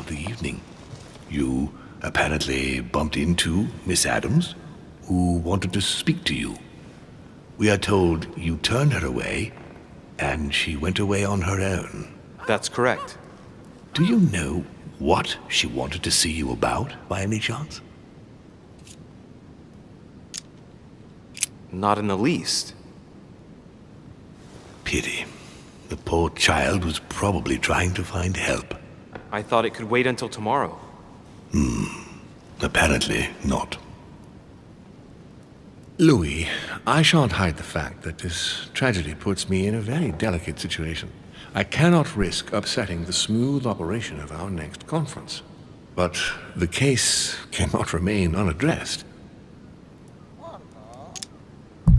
of the evening. You apparently bumped into Miss Adams, who wanted to speak to you. We are told you turned her away, and she went away on her own. That's correct. Do you know what she wanted to see you about, by any chance? Not in the least. Pity. The poor child was probably trying to find help. I thought it could wait until tomorrow. Apparently not. Louis, I shan't hide the fact that this tragedy puts me in a very delicate situation. I cannot risk upsetting the smooth operation of our next conference. But the case cannot remain unaddressed.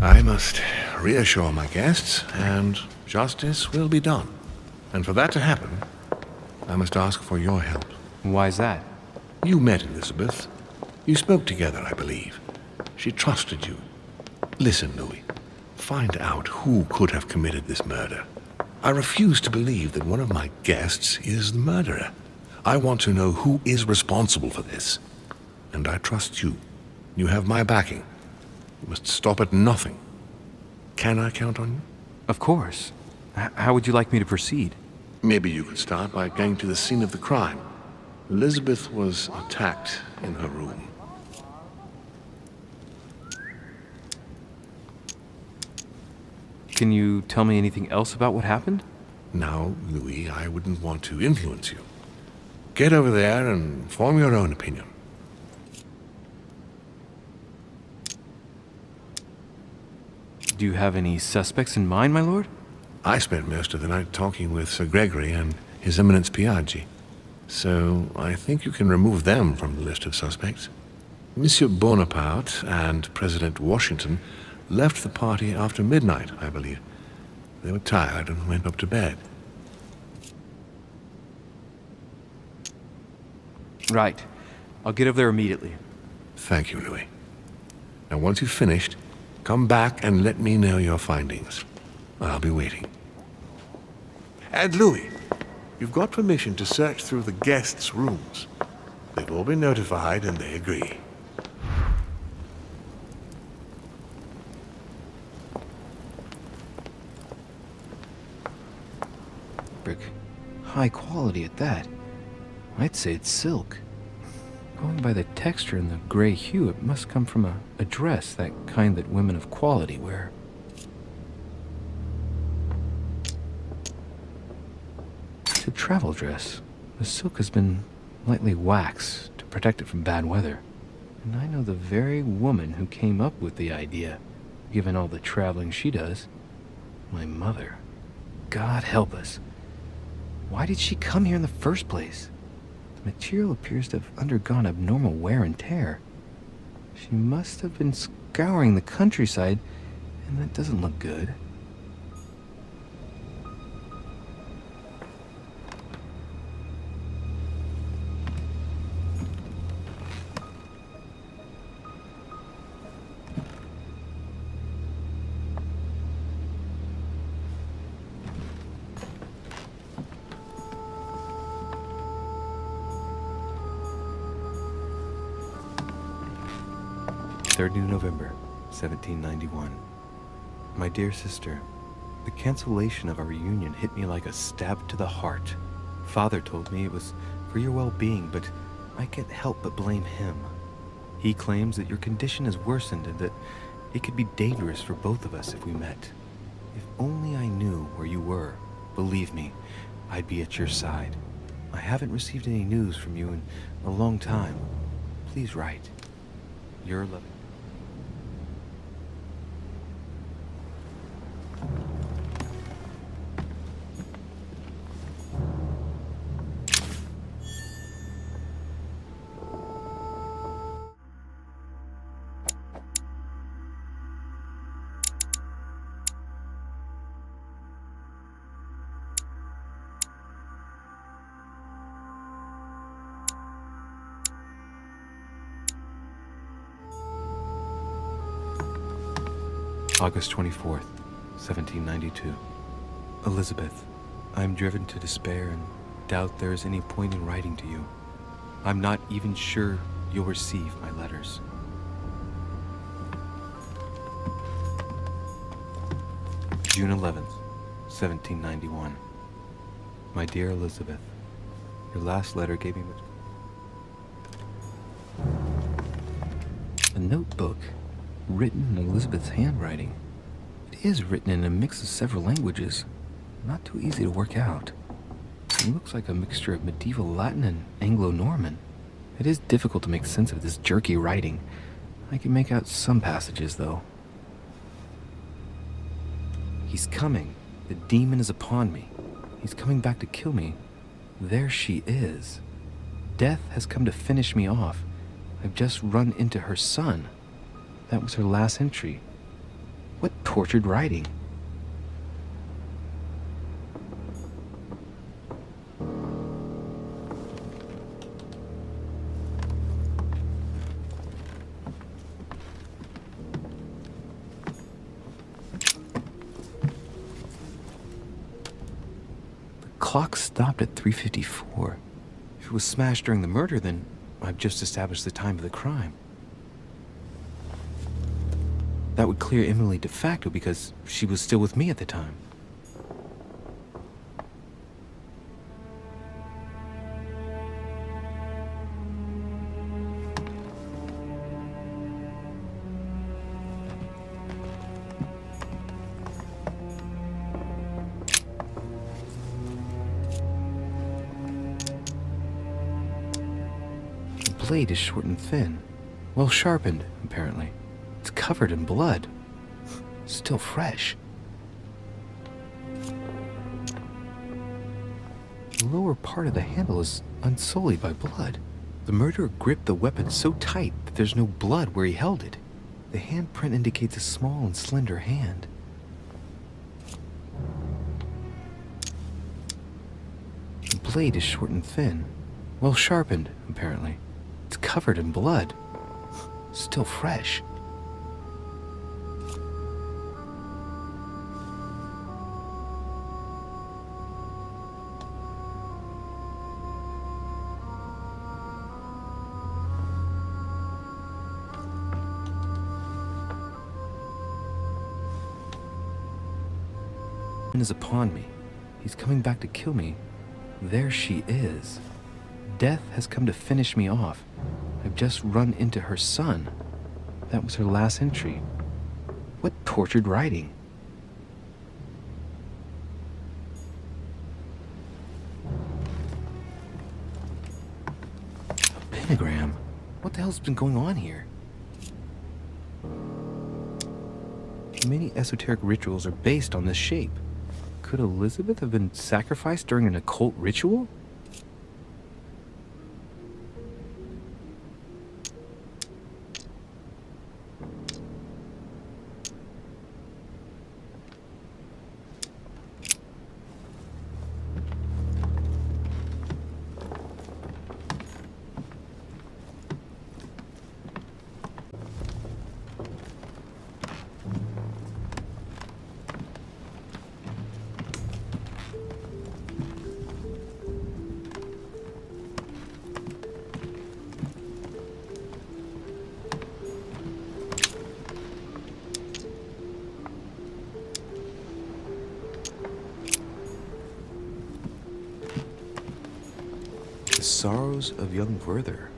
I must reassure my guests, and justice will be done. And for that to happen, I must ask for your help. Why's that? You met Elizabeth. You spoke together, I believe. She trusted you. Listen, Louis. Find out who could have committed this murder. I refuse to believe that one of my guests is the murderer. I want to know who is responsible for this. And I trust you. You have my backing. You must stop at nothing. Can I count on you? Of course. How would you like me to proceed? Maybe you could start by going to the scene of the crime. Elizabeth was attacked in her room. Can you tell me anything else about what happened? Now, Louis, I wouldn't want to influence you. Get over there and form your own opinion. Do you have any suspects in mind, my lord? I spent most of the night talking with Sir Gregory and His Eminence Piaggi, so I think you can remove them from the list of suspects. Monsieur Bonaparte and President Washington left the party after midnight, I believe. They were tired and went up to bed. Right. I'll get over there immediately. Thank you, Louis. Now, once you've finished, come back and let me know your findings. I'll be waiting. And Louis, you've got permission to search through the guests' rooms. They've all been notified and they agree. Brick. High quality at that. I'd say it's silk. Going by the texture and the gray hue, it must come from a dress, that kind that women of quality wear. It's a travel dress. The silk has been lightly waxed to protect it from bad weather. And I know the very woman who came up with the idea, given all the traveling she does. My mother. God help us. Why did she come here in the first place? The material appears to have undergone abnormal wear and tear. She must have been scouring the countryside, and that doesn't look good. New November, 1791. My dear sister, the cancellation of our reunion hit me like a stab to the heart. Father told me it was for your well-being, but I can't help but blame him. He claims that your condition has worsened and that it could be dangerous for both of us if we met. If only I knew where you were, believe me, I'd be at your side. I haven't received any news from you in a long time. Please write. Your loving. August 24th, 1792. Elizabeth, I am driven to despair and doubt there is any point in writing to you. I'm not even sure you'll receive my letters. June 11th, 1791. My dear Elizabeth, your last letter gave me much... A notebook written in Elizabeth's handwriting. It is written in a mix of several languages. Not too easy to work out. It looks like a mixture of medieval Latin and Anglo-Norman. It is difficult to make sense of this jerky writing. I can make out some passages, though. He's coming. The demon is upon me. He's coming back to kill me. There she is. Death has come to finish me off. I've just run into her son. That was her last entry. What tortured writing. The clock stopped at 3:54. If it was smashed during the murder, then I've just established the time of the crime. That would clear Emily de facto because she was still with me at the time. The blade is short and thin, well sharpened, apparently. It's covered in blood. Still fresh. The lower part of the handle is unsullied by blood. The murderer gripped the weapon so tight that there's no blood where he held it. The handprint indicates a small and slender hand. The blade is short and thin, well sharpened, apparently. It's covered in blood. Still fresh. Is upon me. He's coming back to kill me. There she is. Death has come to finish me off. I've just run into her son. That was her last entry. What tortured writing. A pentagram. What the hell's been going on here? Many esoteric rituals are based on this shape. Could Elizabeth have been sacrificed during an occult ritual? The Sorrows of Young Werther.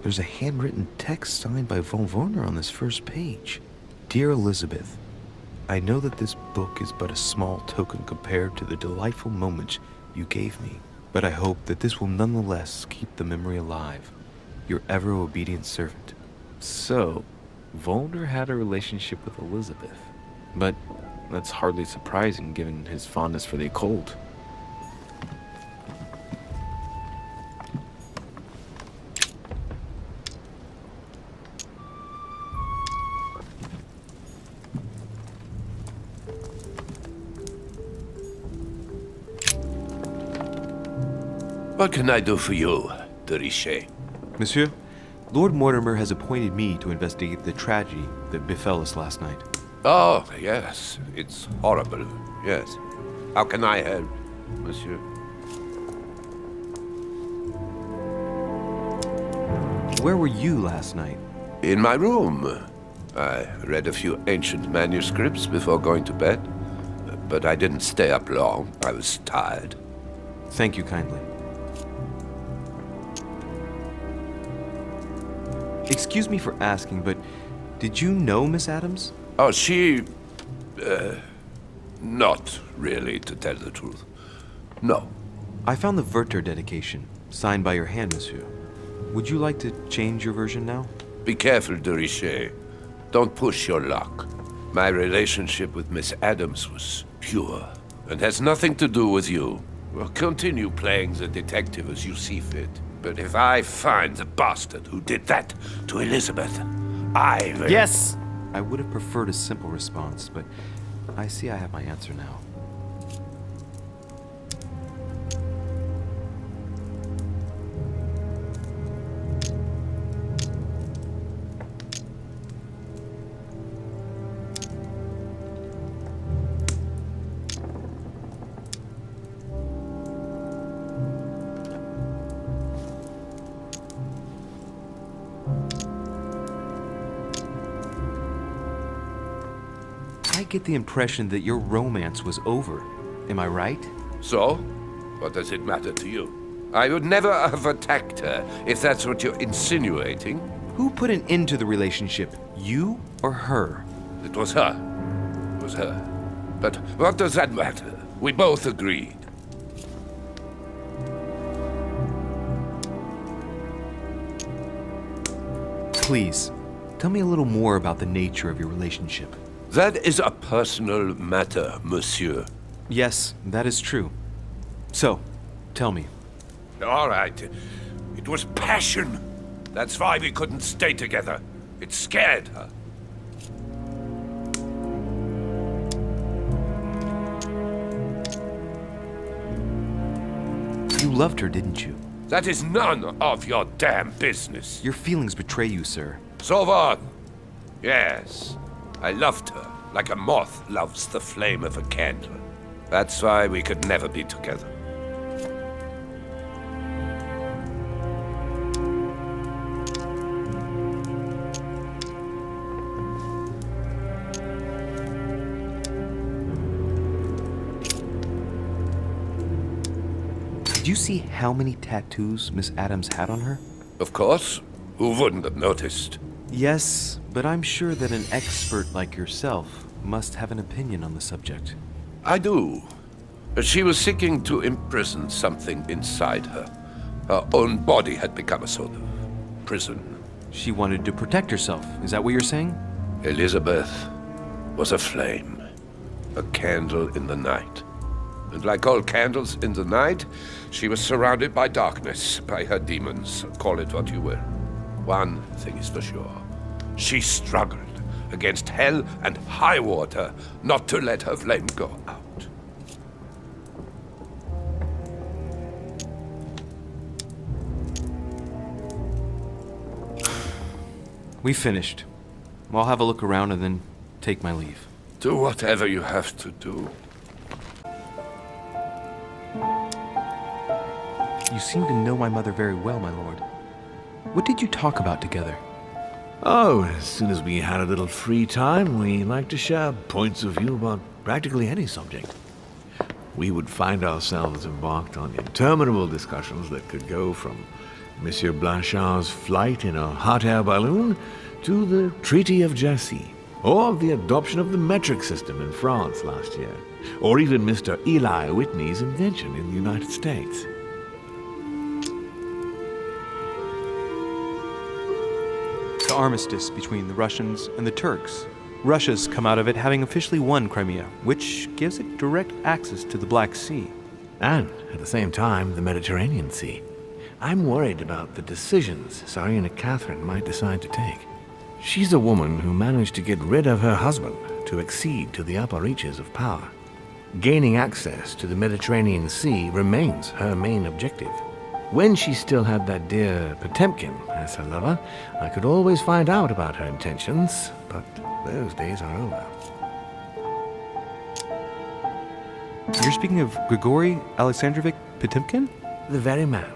There's a handwritten text signed by von Werner on this first page. Dear Elizabeth, I know that this book is but a small token compared to the delightful moments you gave me, but I hope that this will nonetheless keep the memory alive. Your ever obedient servant. So, Werner had a relationship with Elizabeth, but that's hardly surprising given his fondness for the occult. What can I do for you, de Richet? Monsieur, Lord Mortimer has appointed me to investigate the tragedy that befell us last night. Oh, yes. It's horrible. Yes. How can I help, monsieur? where were you last night? In my room. I read a few ancient manuscripts before going to bed. But I didn't stay up long. I was tired. Thank you kindly. Excuse me for asking, but did you know Miss Adams? Oh, she... not really, to tell the truth. No. I found the Werther dedication, signed by your hand, monsieur. Would you like to change your version now? Be careful, de Richet. Don't push your luck. My relationship with Miss Adams was pure, and has nothing to do with you. Well, continue playing the detective as you see fit. But if I find the bastard who did that to Elizabeth, I will... Yes! I would have preferred a simple response, but I see I have my answer now. I get the impression that your romance was over. Am I right? So? What does it matter to you? I would never have attacked her, if that's what you're insinuating. Who put an end to the relationship? You or her? It was her. It was her. But what does that matter? We both agreed. Please, tell me a little more about the nature of your relationship. That is a personal matter, monsieur. Yes, that is true. So, tell me. All right. It was passion. That's why we couldn't stay together. It scared her. You loved her, didn't you? That is none of your damn business. Your feelings betray you, sir. So what? Yes. I loved her, like a moth loves the flame of a candle. That's why we could never be together. Did you see how many tattoos Miss Adams had on her? Of course. Who wouldn't have noticed? Yes, but I'm sure that an expert like yourself must have an opinion on the subject. I do. She was seeking to imprison something inside her. Her own body had become a sort of prison. She wanted to protect herself, is that what you're saying? Elizabeth was a flame, a candle in the night. And like all candles in the night, she was surrounded by darkness, by her demons, call it what you will. One thing is for sure. She struggled against hell and high water not to let her flame go out. We finished. I'll have a look around and then take my leave. Do whatever you have to do. You seem to know my mother very well, my lord. What did you talk about together? Oh, as soon as we had a little free time, we liked to share points of view about practically any subject. We would find ourselves embarked on interminable discussions that could go from Monsieur Blanchard's flight in a hot air balloon to the Treaty of Jassy, or the adoption of the metric system in France last year, or even Mr. Eli Whitney's invention in the United States. The armistice between the Russians and the Turks. Russia's come out of it having officially won Crimea, which gives it direct access to the Black Sea. And, at the same time, the Mediterranean Sea. I'm worried about the decisions Tsarina Catherine might decide to take. She's a woman who managed to get rid of her husband to accede to the upper reaches of power. Gaining access to the Mediterranean Sea remains her main objective. When she still had that dear Potemkin as her lover, I could always find out about her intentions, but those days are over. You're speaking of Grigory Alexandrovich Potemkin? The very man.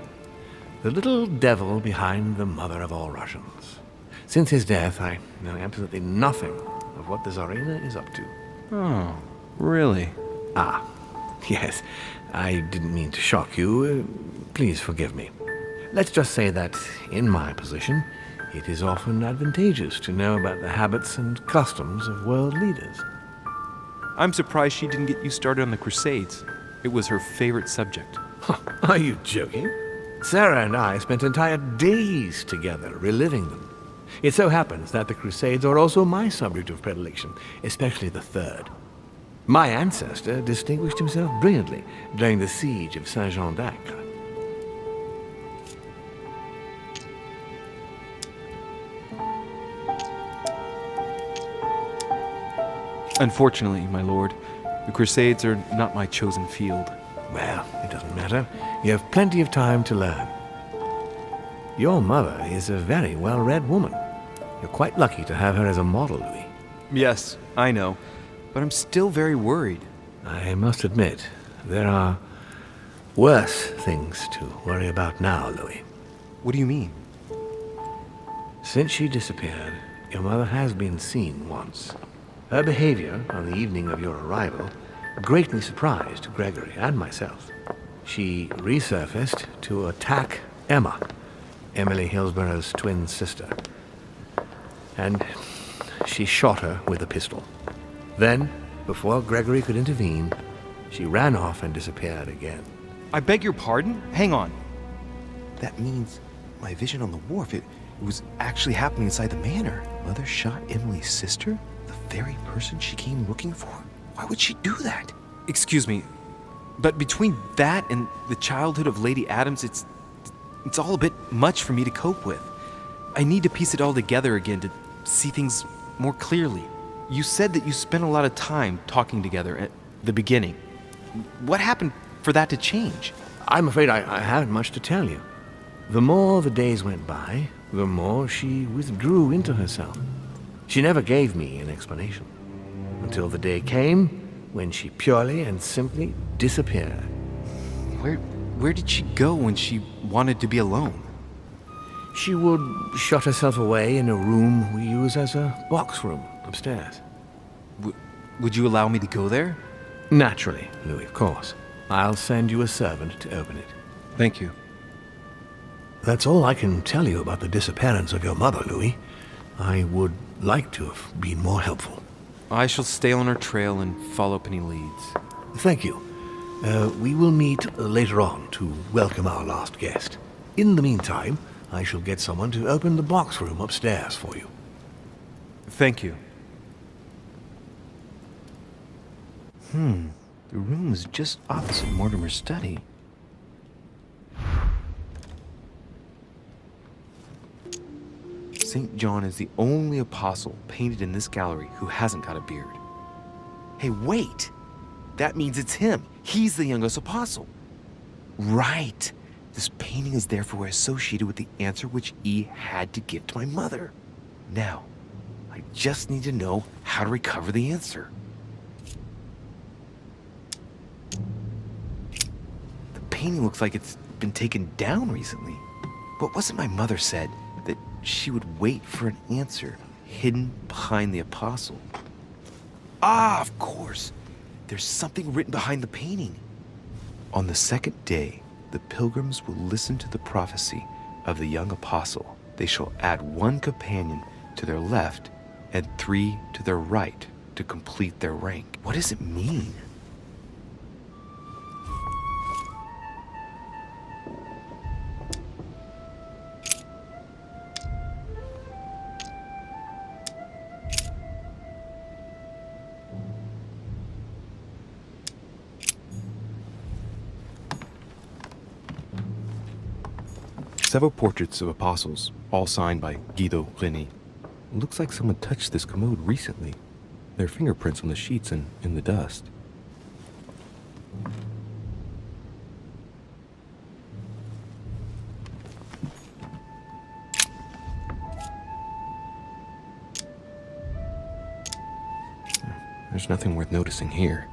The little devil behind the mother of all Russians. Since his death, I know absolutely nothing of what the Tsarina is up to. Oh, really? Ah, yes. I didn't mean to shock you. Please forgive me. Let's just say that, in my position, it is often advantageous to know about the habits and customs of world leaders. I'm surprised she didn't get you started on the Crusades. It was her favorite subject. Are you joking? Sarah and I spent entire days together reliving them. It so happens that the Crusades are also my subject of predilection, especially the third. My ancestor distinguished himself brilliantly during the siege of Saint-Jean d'Acre. Unfortunately, my lord, the Crusades are not my chosen field. Well, it doesn't matter. You have plenty of time to learn. Your mother is a very well-read woman. You're quite lucky to have her as a model, Louis. Yes, I know, but I'm still very worried. I must admit, there are worse things to worry about now, Louis. What do you mean? Since she disappeared, your mother has been seen once. Her behavior on the evening of your arrival greatly surprised Gregory and myself. She resurfaced to attack Emma, Emily Hillsborough's twin sister. And she shot her with a pistol. Then, before Gregory could intervene, she ran off and disappeared again. I beg your pardon? Hang on. That means my vision on the wharf, it was actually happening inside the manor. Mother shot Emily's sister? The very person she came looking for? Why would she do that? Excuse me, but between that and the childhood of Lady Adams, it's all a bit much for me to cope with. I need to piece it all together again to see things more clearly. You said that you spent a lot of time talking together at the beginning. What happened for that to change? I'm afraid I haven't much to tell you. The more the days went by, the more she withdrew into herself. She never gave me an explanation, until the day came when she purely and simply disappeared. Where did she go when she wanted to be alone? She would shut herself away in a room we use as a box room upstairs. Would you allow me to go there? Naturally, Louis, of course. I'll send you a servant to open it. Thank you. That's all I can tell you about the disappearance of your mother, Louis. I would like to have been more helpful. I shall stay on her trail and follow up any leads. Thank you. We will meet later on to welcome our last guest. In the meantime, I shall get someone to open the box room upstairs for you. Thank you. The room is just opposite Mortimer's study. St. John is the only apostle painted in this gallery who hasn't got a beard. Hey, wait! That means it's him. He's the youngest apostle. Right. This painting is therefore associated with the answer which E had to give to my mother. Now, I just need to know how to recover the answer. The painting looks like it's been taken down recently. But wasn't my mother said that she would wait for an answer hidden behind the apostle? Ah, of course. There's something written behind the painting. On the second day, the pilgrims will listen to the prophecy of the young apostle. They shall add 1 companion to their left and 3 to their right to complete their rank. What does it mean? Several portraits of apostles, all signed by Guido Reni. Looks like someone touched this commode recently. There are fingerprints on the sheets and in the dust. There's nothing worth noticing here.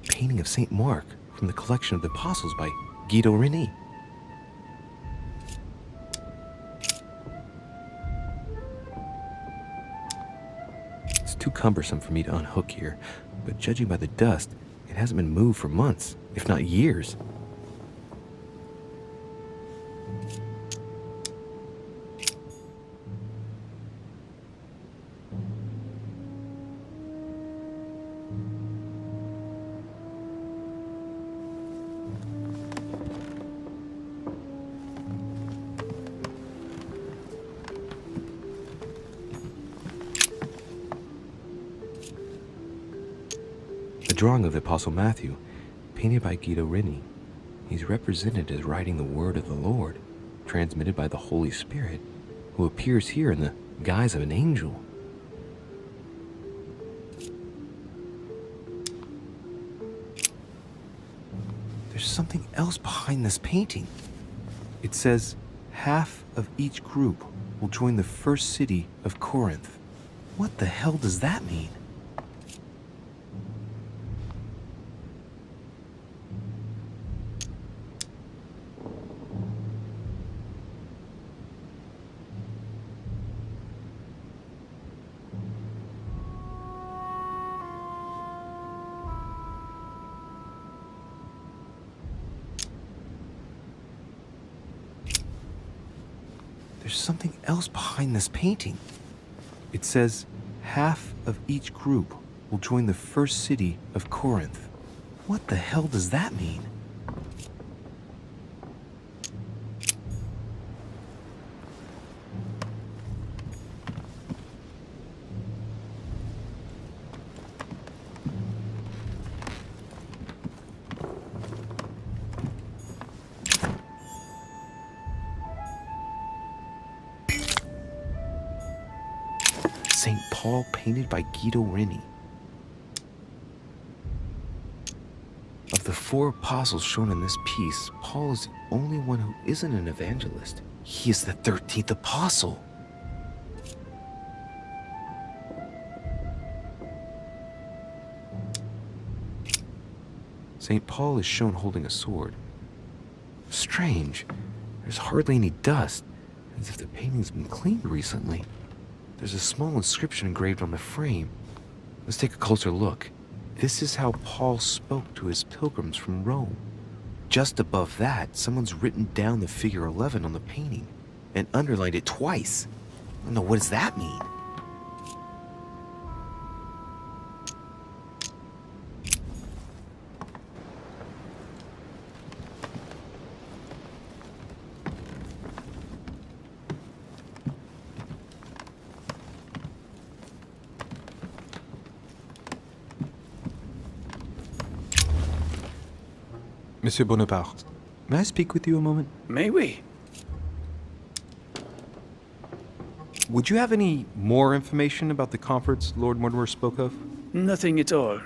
Painting of St. Mark from the collection of the apostles by Guido Reni. It's too cumbersome for me to unhook here, but judging by the dust, it hasn't been moved for months, if not years. A drawing of the Apostle Matthew, painted by Guido Reni. He's represented as writing the word of the Lord, transmitted by the Holy Spirit, who appears here in the guise of an angel. There's something else behind this painting. It says, half of each group will join the first city of Corinth. What the hell does that mean? There's something else behind this painting. It says, half of each group will join the first city of Corinth. What the hell does that mean? St. Paul painted by Guido Reni. Of the 4 apostles shown in this piece, Paul is the only one who isn't an evangelist. He is the 13th apostle. St. Paul is shown holding a sword. Strange. There's hardly any dust, as if the painting's been cleaned recently. There's a small inscription engraved on the frame. Let's take a closer look. This is how Paul spoke to his pilgrims from Rome. Just above that, someone's written down the figure 11 on the painting and underlined it twice. No, what does that mean? Monsieur Bonaparte, may I speak with you a moment? May we? Would you have any more information about the conference Lord Mortimer spoke of? Nothing at all.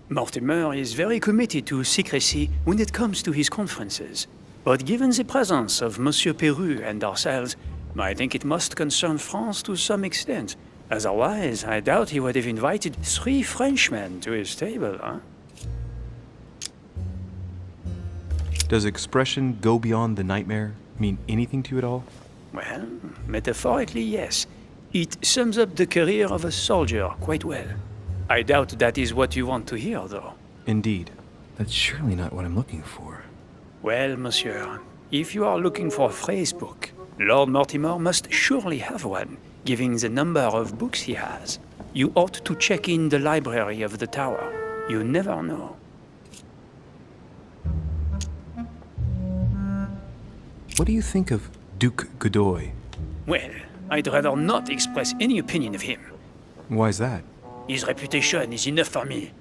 Mortimer is very committed to secrecy when it comes to his conferences. But given the presence of Monsieur Peru and ourselves, I think it must concern France to some extent. Otherwise, I doubt he would have invited 3 Frenchmen to his table, huh? Does expression go beyond the nightmare mean anything to you at all? Well, metaphorically, yes. It sums up the career of a soldier quite well. I doubt that is what you want to hear, though. Indeed. That's surely not what I'm looking for. Well, monsieur, if you are looking for a phrase book, Lord Mortimer must surely have one, given the number of books he has. You ought to check in the library of the tower. You never know. What do you think of Duke Godoy? Well, I'd rather not express any opinion of him. Why is that? His reputation is enough for me.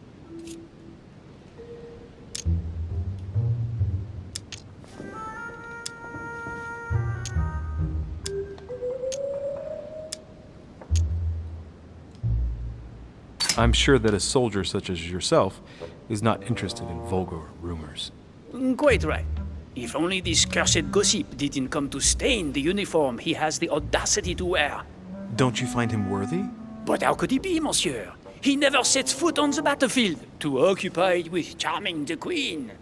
I'm sure that a soldier such as yourself is not interested in vulgar rumors. Quite right. If only this cursed gossip didn't come to stain the uniform he has the audacity to wear. Don't you find him worthy? But how could he be, monsieur? He never sets foot on the battlefield, too occupied with charming the queen.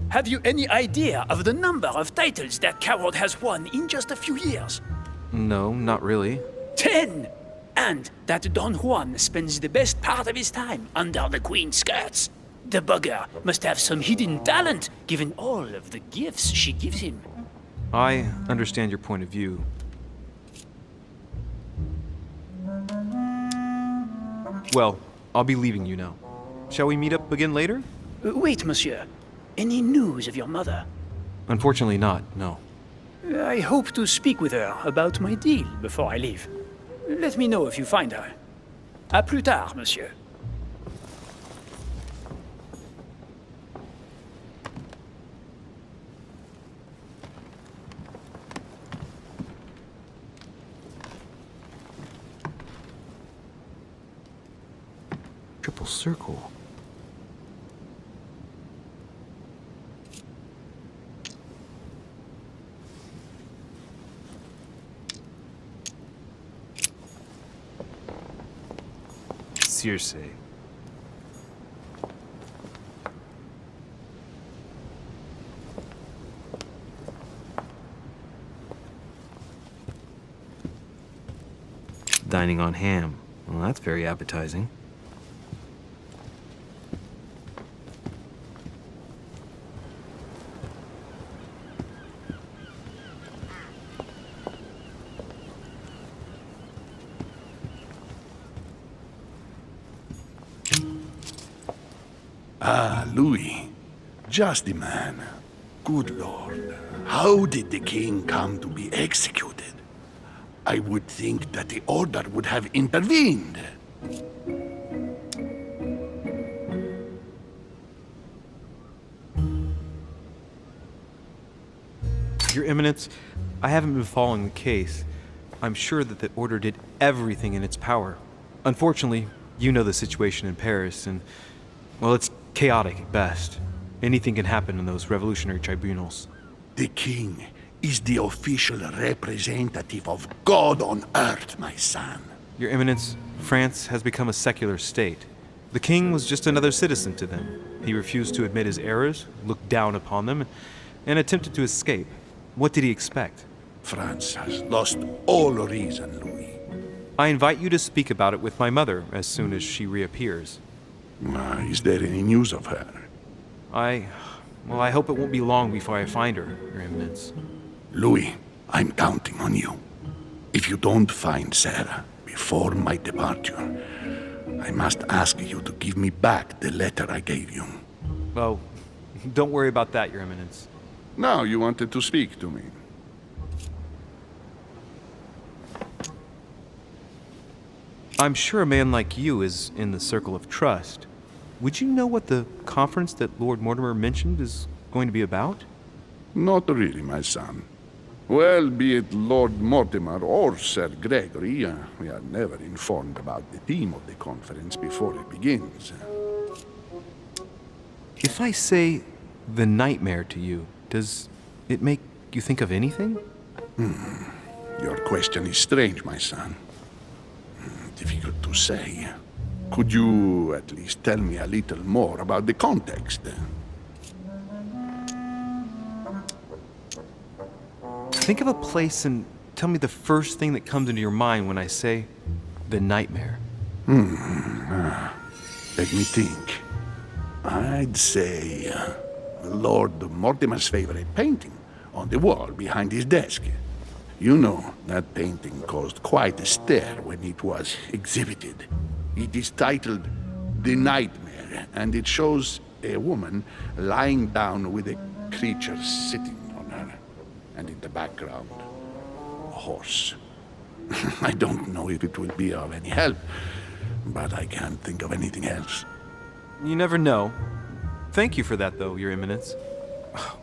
Have you any idea of the number of titles that coward has won in just a few years? No, not really. 10! And that Don Juan spends the best part of his time under the Queen's skirts. The bugger must have some hidden talent, given all of the gifts she gives him. I understand your point of view. Well, I'll be leaving you now. Shall we meet up again later? Wait, monsieur. Any news of your mother? Unfortunately not, no. I hope to speak with her about my deal before I leave. Let me know if you find her. À plus tard, monsieur. Triple circle. Circe. Dining on ham. Well, that's very appetizing. Ah, Louis. Just the man. Good Lord. How did the king come to be executed? I would think that the order would have intervened. Your Eminence, I haven't been following the case. I'm sure that the Order did everything in its power. Unfortunately, you know the situation in Paris, and, well, it's chaotic at best. Anything can happen in those revolutionary tribunals. The king is the official representative of God on earth, my son. Your Eminence, France has become a secular state. The king was just another citizen to them. He refused to admit his errors, looked down upon them, and attempted to escape. What did he expect? France has lost all reason, Louis. I invite you to speak about it with my mother as soon as she reappears. Is there any news of her? I hope it won't be long before I find her, Your Eminence. Louis, I'm counting on you. If you don't find Sarah before my departure, I must ask you to give me back the letter I gave you. Oh, don't worry about that, Your Eminence. Now you wanted to speak to me. I'm sure a man like you is in the circle of trust. Would you know what the conference that Lord Mortimer mentioned is going to be about? Not really, my son. Well, be it Lord Mortimer or Sir Gregory, we are never informed about the theme of the conference before it begins. If I say the nightmare to you, does it make you think of anything? Your question is strange, my son. Difficult to say. Could you at least tell me a little more about the context? Think of a place and tell me the first thing that comes into your mind when I say the nightmare. Let me think. I'd say Lord Mortimer's favorite painting on the wall behind his desk. You know, that painting caused quite a stir when it was exhibited. It is titled The Nightmare, and it shows a woman lying down with a creature sitting on her. And in the background, a horse. I don't know if it will be of any help, but I can't think of anything else. You never know. Thank you for that, though, Your Eminence. Oh,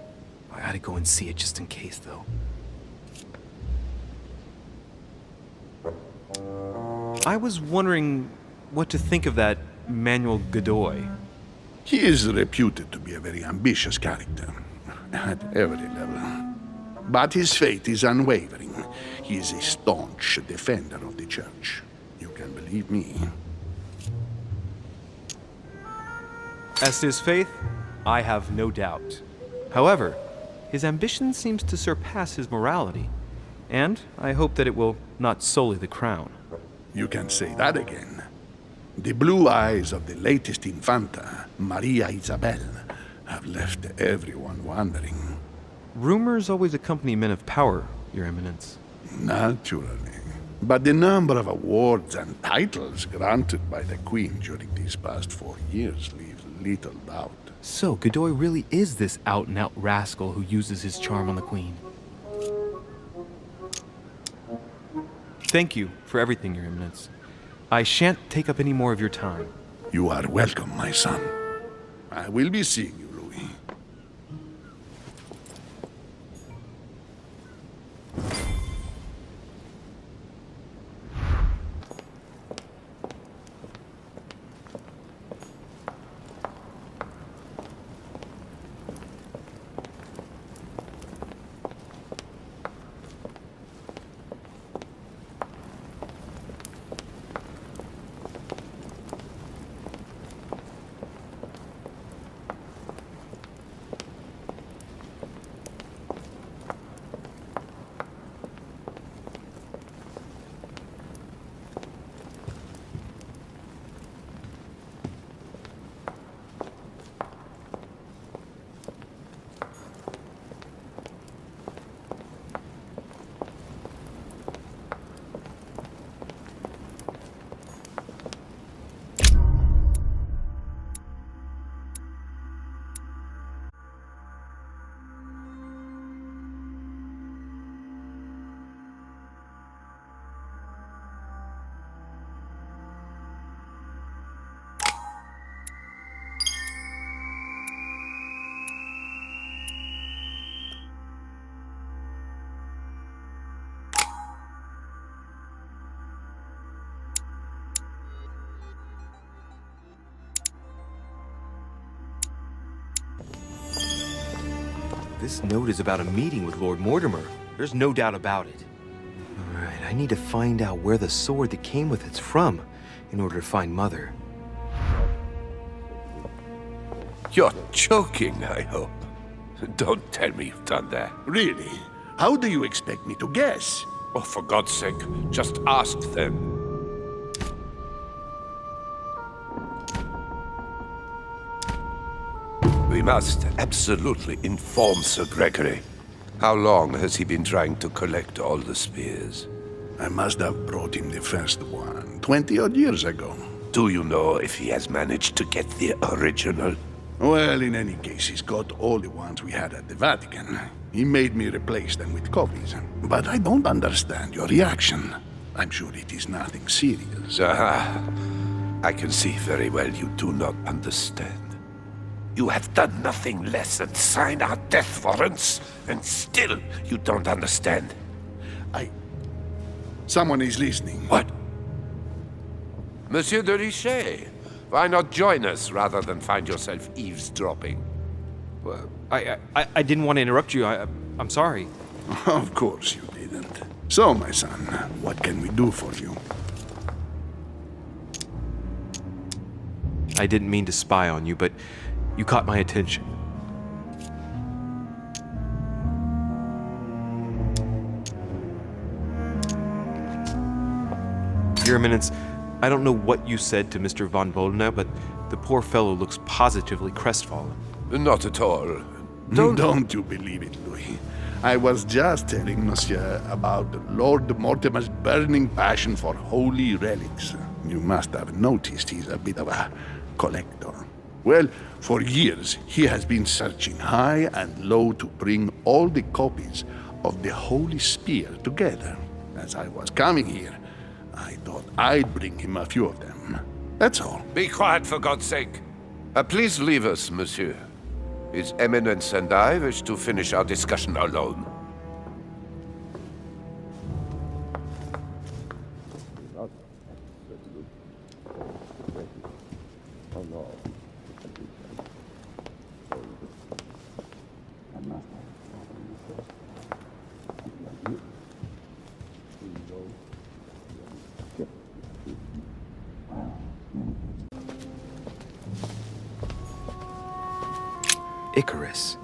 I gotta go and see it just in case, though. I was wondering what to think of that Manuel Godoy. He is reputed to be a very ambitious character, at every level. But his faith is unwavering. He is a staunch defender of the church. You can believe me. As to his faith, I have no doubt. However, his ambition seems to surpass his morality, and I hope that it will not sully the crown. You can say that again. The blue eyes of the latest Infanta, Maria Isabel, have left everyone wondering. Rumors always accompany men of power, Your Eminence. Naturally. But the number of awards and titles granted by the Queen during these past 4 years leaves little doubt. So, Godoy really is this out-and-out rascal who uses his charm on the Queen. Thank you for everything, Your Eminence. I shan't take up any more of your time. You are welcome, my son. I will be seeing you, Louis. This note is about a meeting with Lord Mortimer. There's no doubt about it. All right, I need to find out where the sword that came with it's from in order to find Mother. You're joking, I hope. Don't tell me you've done that. Really? How do you expect me to guess? Oh, for God's sake, just ask them. We must absolutely inform Sir Gregory. How long has he been trying to collect all the spears? I must have brought him the first one 20-odd years ago. Do you know if he has managed to get the original? Well, in any case, he's got all the ones we had at the Vatican. He made me replace them with copies. But I don't understand your reaction. I'm sure it is nothing serious. Aha. I can see very well you do not understand. You have done nothing less than sign our death warrants, and still you don't understand. Someone is listening. What? Monsieur de Richet, why not join us rather than find yourself eavesdropping? Well, I didn't want to interrupt you. I'm sorry. Of course you didn't. So, my son, what can we do for you? I didn't mean to spy on you, but you caught my attention. Your Eminence, I don't know what you said to Mr. von Boldner, but the poor fellow looks positively crestfallen. Not at all. Don't you believe it, Louis. I was just telling Monsieur about Lord Mortimer's burning passion for holy relics. You must have noticed he's a bit of a collector. Well, for years he has been searching high and low to bring all the copies of the Holy Spear together. As I was coming here, I thought I'd bring him a few of them. That's all. Be quiet, for God's sake. Please leave us, monsieur. His Eminence and I wish to finish our discussion alone. Icarus.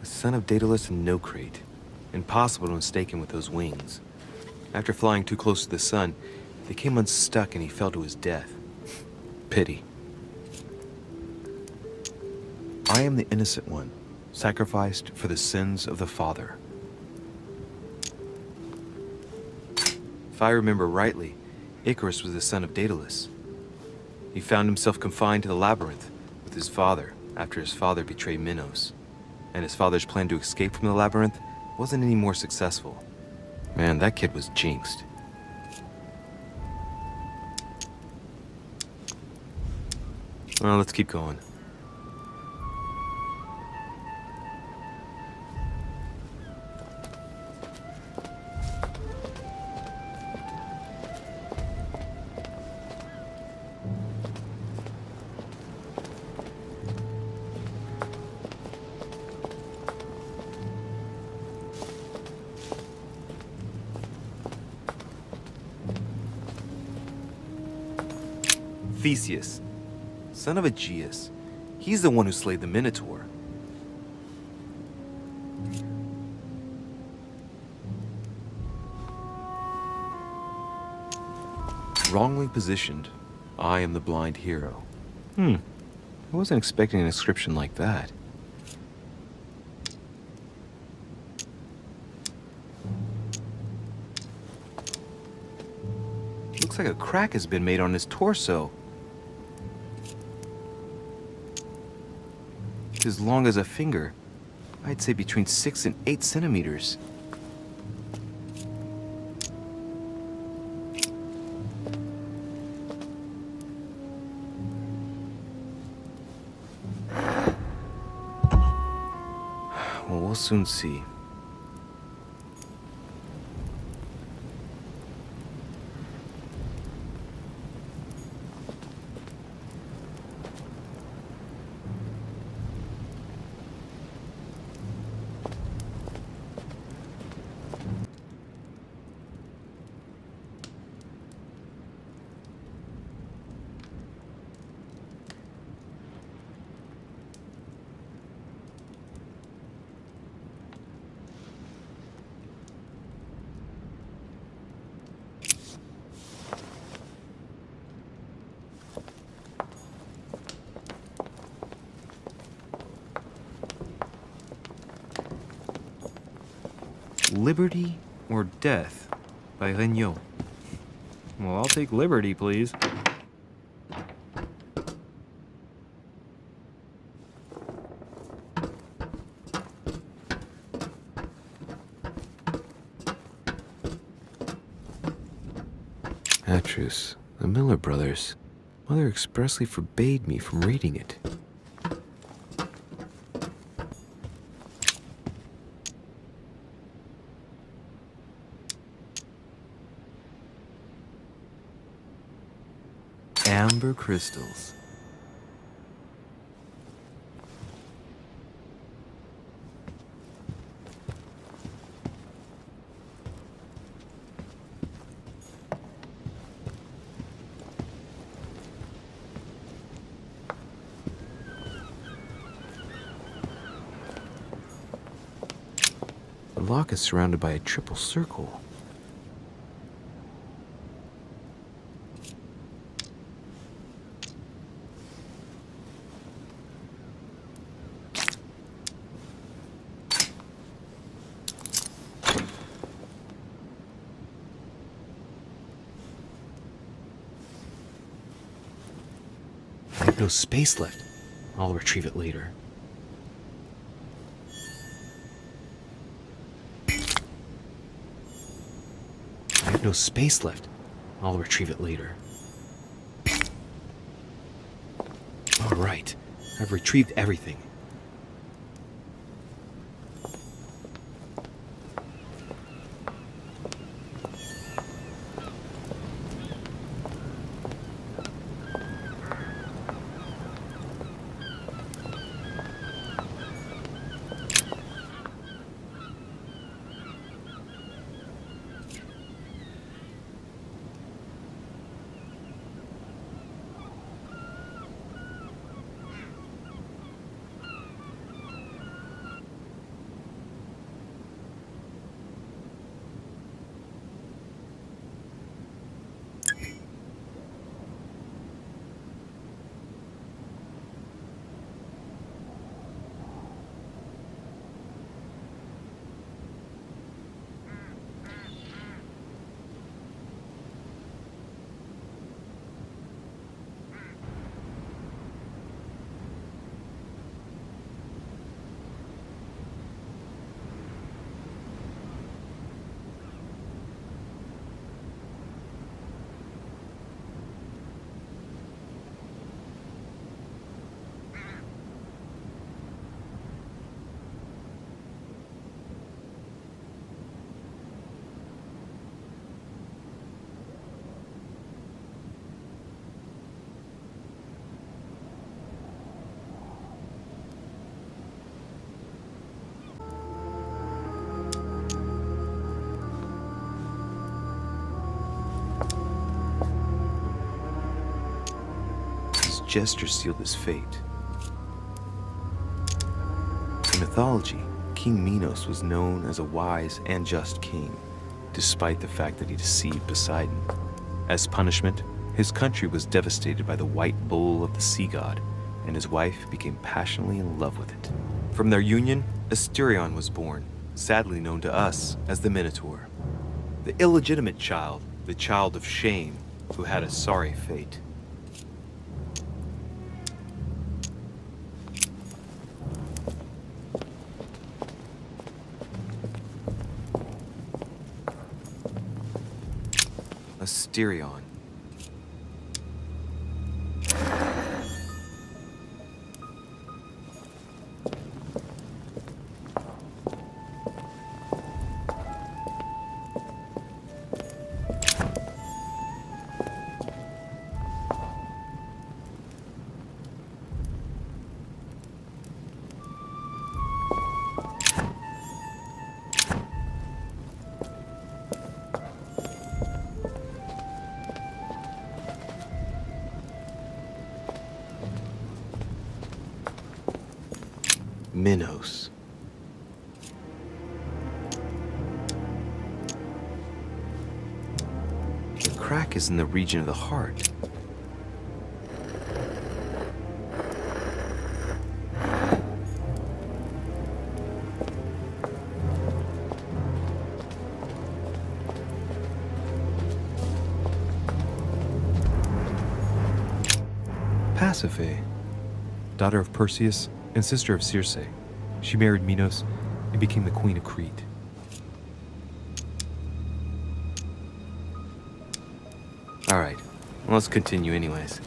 son of Daedalus and Nocrate. Impossible to mistake him with those wings. After flying too close to the sun, they came unstuck and he fell to his death. Pity. I am the innocent one, sacrificed for the sins of the Father. If I remember rightly, Icarus was the son of Daedalus. He found himself confined to the labyrinth with his father after his father betrayed Minos. And his father's plan to escape from the labyrinth wasn't any more successful. Man, that kid was jinxed. Well, let's keep going. Theseus, son of Aegeus. He's the one who slayed the Minotaur. Wrongly positioned, I am the blind hero. I wasn't expecting an inscription like that. Looks like a crack has been made on his torso. It's as long as a finger. I'd say between 6 and 8 centimeters. Well, we'll soon see. Liberty or Death by Regnault. Well, I'll take liberty, please. Atrus, the Miller brothers. Mother expressly forbade me from reading it. Amber crystals. The lock is surrounded by a triple circle. I have no space left. I'll retrieve it later. I have no space left. I'll retrieve it later. All right. I've retrieved everything. gesture sealed his fate. In mythology, King Minos was known as a wise and just king, despite the fact that he deceived Poseidon. As punishment, his country was devastated by the white bull of the sea god, and his wife became passionately in love with it. From their union, Asterion was born, sadly known to us as the Minotaur. The illegitimate child, the child of shame, who had a sorry fate. Asterion. Minos. The crack is in the region of the heart. Pasiphae, daughter of Perseus and sister of Circe. She married Minos and became the queen of Crete. All right, well, let's continue anyways.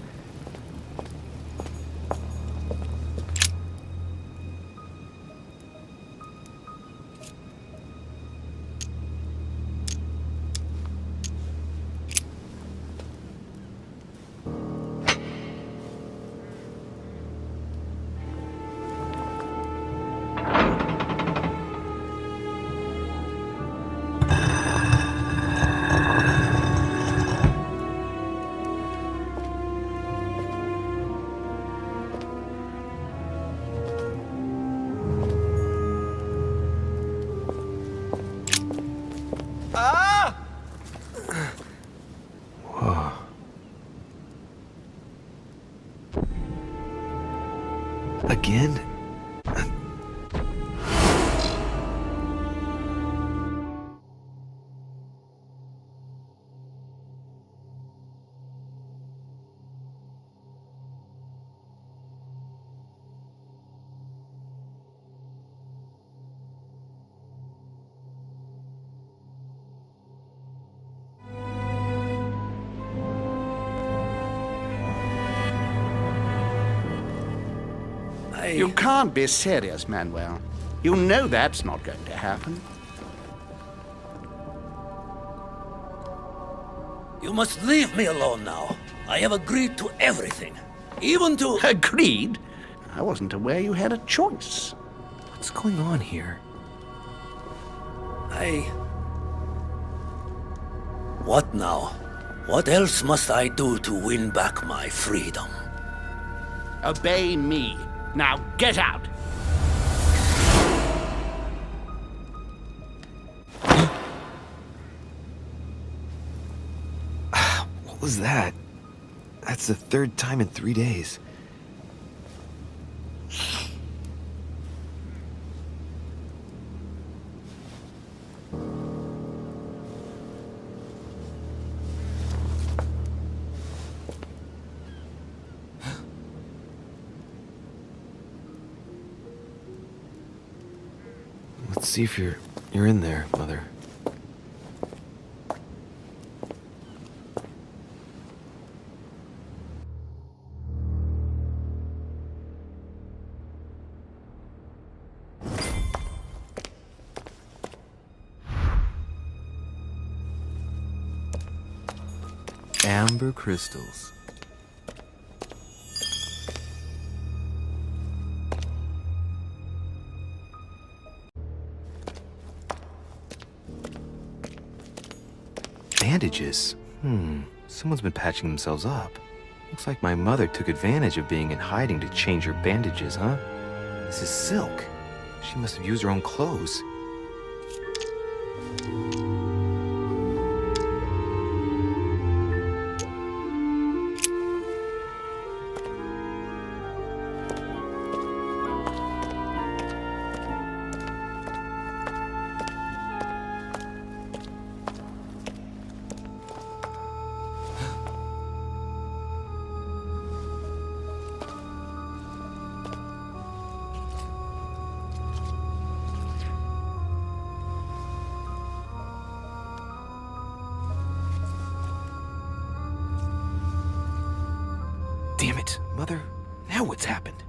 Again? You can't be serious, Manuel. You know that's not going to happen. You must leave me alone now. I have agreed to everything. Even to... Agreed? I wasn't aware you had a choice. What's going on here? What now? What else must I do to win back my freedom? Obey me. Now get out! What was that? That's the third time in 3 days. Let's see if you're in there, Mother. Amber crystals. Bandages? Someone's been patching themselves up. Looks like my mother took advantage of being in hiding to change her bandages, huh? This is silk. She must have used her own clothes. Damn it, Mother. Now what's happened?